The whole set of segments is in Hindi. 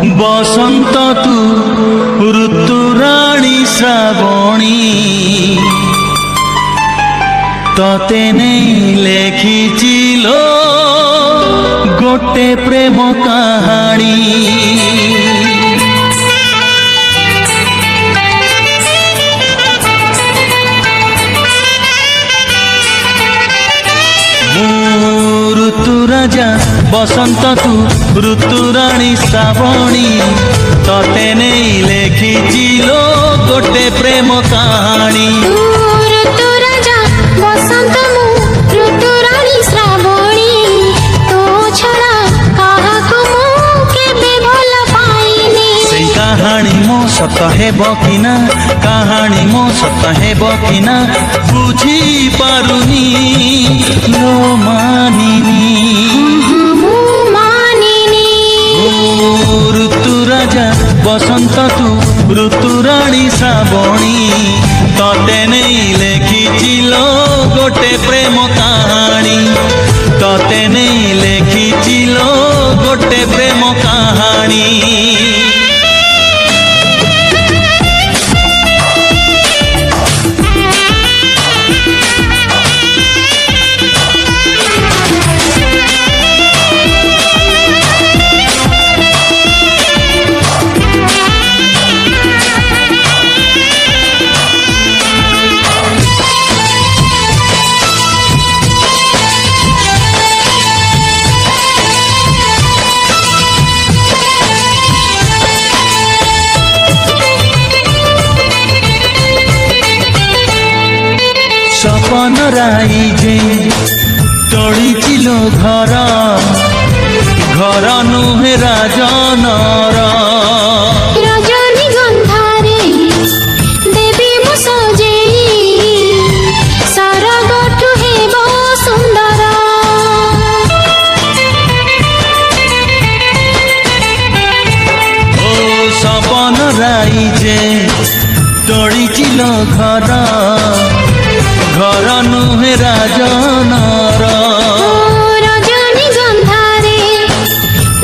बसंत तू ऋतुराणी श्रावणी तते नहीं लेखिचिल गोटे प्रेम कहानी ऋतु राजा बसंत तू ऋतुराणी श्रावणी तते नहीं लेखिचिल गोटे प्रेम कहानी ऋतु राजा बसंत मु ऋतुराणी श्रावणी तो छड़ा काहाकु मु केबे भल पाइनी सेई कहानी मो सत हेबो किना कहानी मो सत हेबो किना बुझी पारुनी लो मानिनी ऋतु राजा बसंत तू ऋतुराणी श्रावणी तते नहीं लेखिचिल गोटे प्रेम कहानी तते नहीं लेखिचिल गोटे प्रेम कहानी सपन राई जे तोड़ीचिल घर घर नुहे राजनर रजनी गंधारे देवी मु सजेई सरगठु हेबो सुंदर ओ सपन राई जे तोड़ीचिल घर घर नुहे राजनर रजनी गंधारे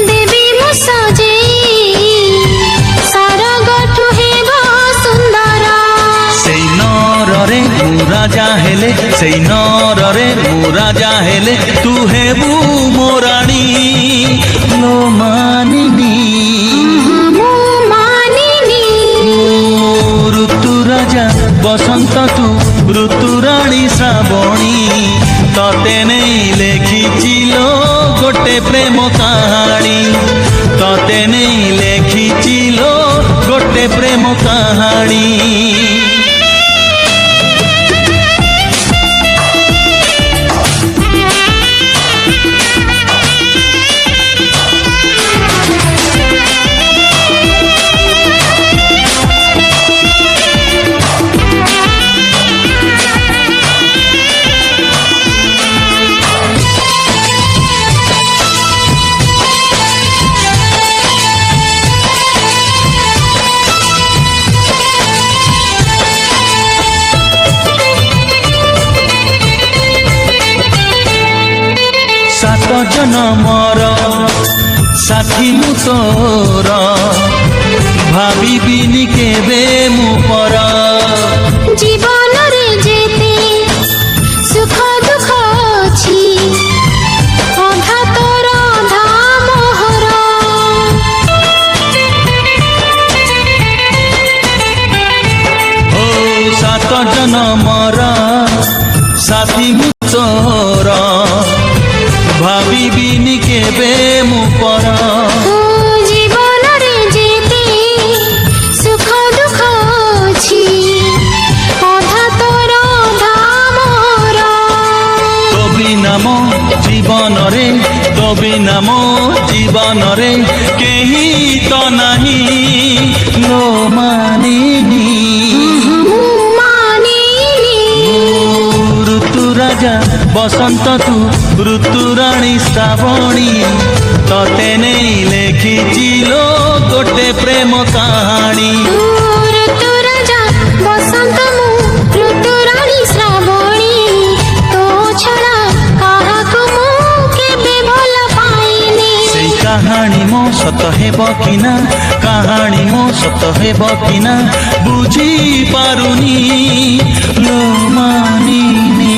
देवी मु सजेई सरगठु हेबो सुंदर सेई नररे मु राजा हेले सेई नररे मु राजा हेले तू हेबू मोराणी लो मानिनी ऋतु राजा बसंत तू ऋतुराणी श्रावणी तते नहीं लेखिचिल गोटे प्रेम कहानी तते नहीं लेखिचिल गोटे प्रेम कहानी सात जनमर साथी मु तोर भाविबिनी केबे मु पर जीवन रे जेते सुख दुख अछि अधा तोर अधा मोहर ओ सात जनमर साथी मु तोर भाविबिनी केबे मु पर जीवन रे जेते सुख दुख अछि अधा तोर अधा मोहर तो बिना मो जीवन रे तो बिना मो जीवन रे केही तो नहीं लो मानिनी ऋतु राजा बसंत तू ऋतुराणी श्रावणी तते नहीं लेखिचिल गोटे प्रेम कहानी ऋतु राजा बसंत मु ऋतुराणी श्रावणी तो छड़ा काहाकु मु केबे भल पाइनी सेई कहानी मो सत हेब कि ना कहानी मो सत हेब कि ना बुझी पारुनी लो मानिनी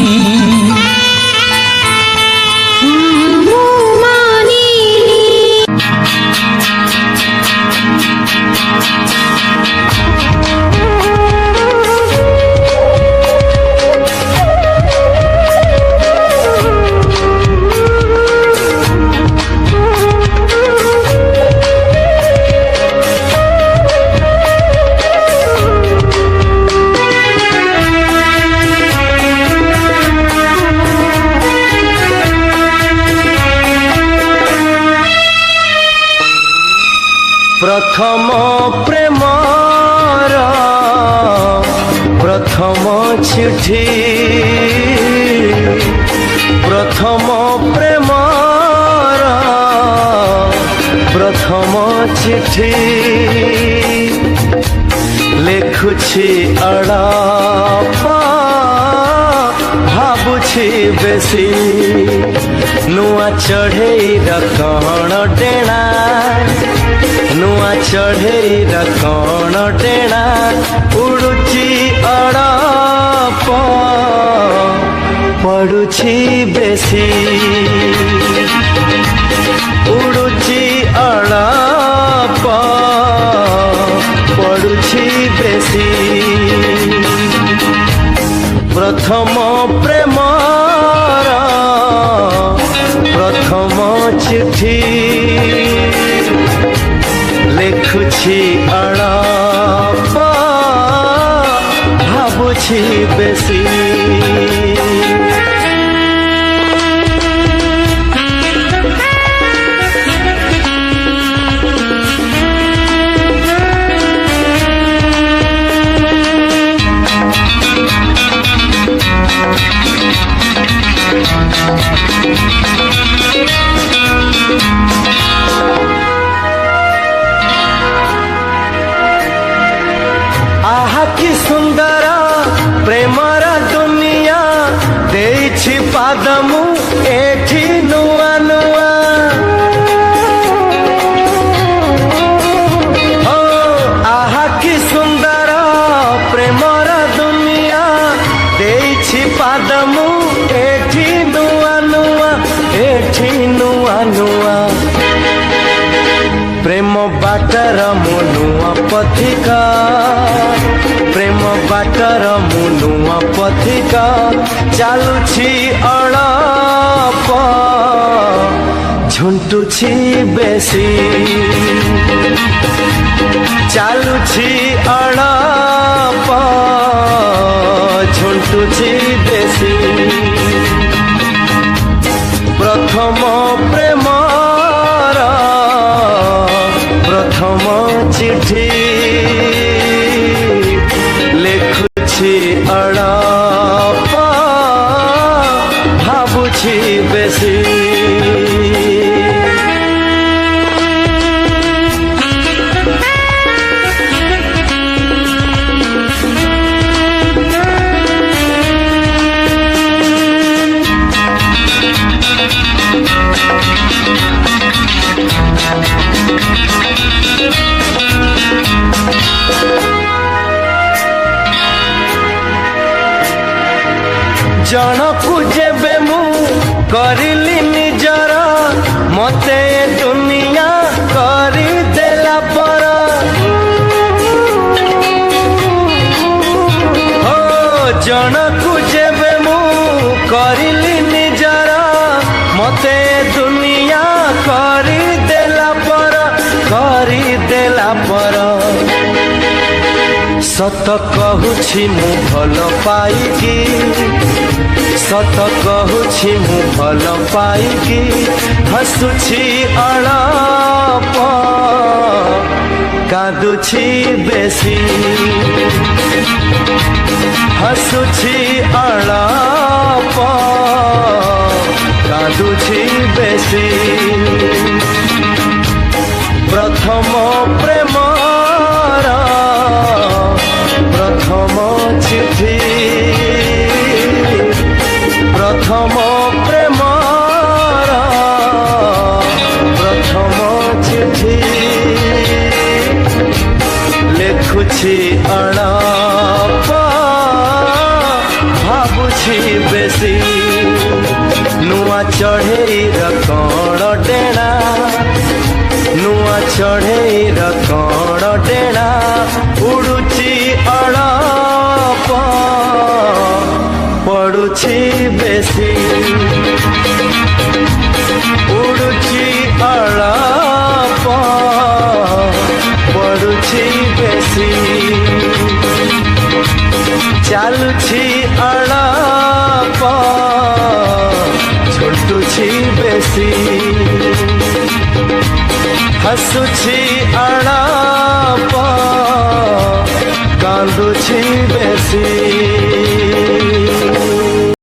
प्रथम प्रेमर प्रथम चिठी प्रथम प्रेमर प्रथम चिठी लेखुछि अड़प भाबुछि बेसी नुआ चढ़ेईर कण डेणा नुआ चढ़ेईर कण डेणा उड़ुची अड़प पड़ुछि बेसी उड़ुची अड़प पड़ुछि बेसी प्रथम प्रेमर प्रथम चिठी लेखुछि अड़प भाबुछि बेसी आहा कि सुंदर प्रेमर दुनिया देछि पादमु एठी नुआ नुआ ओ आहा कि सुंदर प्रेमर दुनिया देछि पादमु एठी नुआ नुआ एठी नुआ नुआ प्रेम बाटर मुनुआ पथिका प्रेम बाटर मुनुआ पथिका चालुछि अड़प झुंटुछि बेसी चालुछि अड़प झुंटुछि बेसी प्रथम प्रेमर प्रथम चिठी लेखुछि अड़प भाबुछि बेसी जनकु जेबे मु करिली निजर मते दुनिया करी देला पर हो जनकु जेबे मु करिली निजर मते दुनिया करी देला पर सत कहूछि मु भल पाइकी सत कहूछि मु भल पाइकी हसुछि अड़प कादुछि बेसी हसुछि अड़प कादुछि बेसी प्रथम प्रेमर प्रथम चिठी प्रथम प्रेमर प्रथम चिठी ଚାଲୁଛି ଅଳପ ଭାବୁଛି ବେଶୀ ନୂଆ ଚଢ଼େଇର କଣ ଡେଣା ନୂଆ ଚଢ଼େଇର କଣ ଡେଣା ଉଡୁଛି ଅଳପ ପଡୁଛି ବେଶୀ ଉଡୁଛି ଅଳପ ପଡୁଛି ବେଶୀ ଚାଲୁଛି ଅଳପ ଛୁଟୁଛି ବେଶୀ ହସୁଛି ଅଳପ କାନ୍ଦୁଛି ବେଶୀ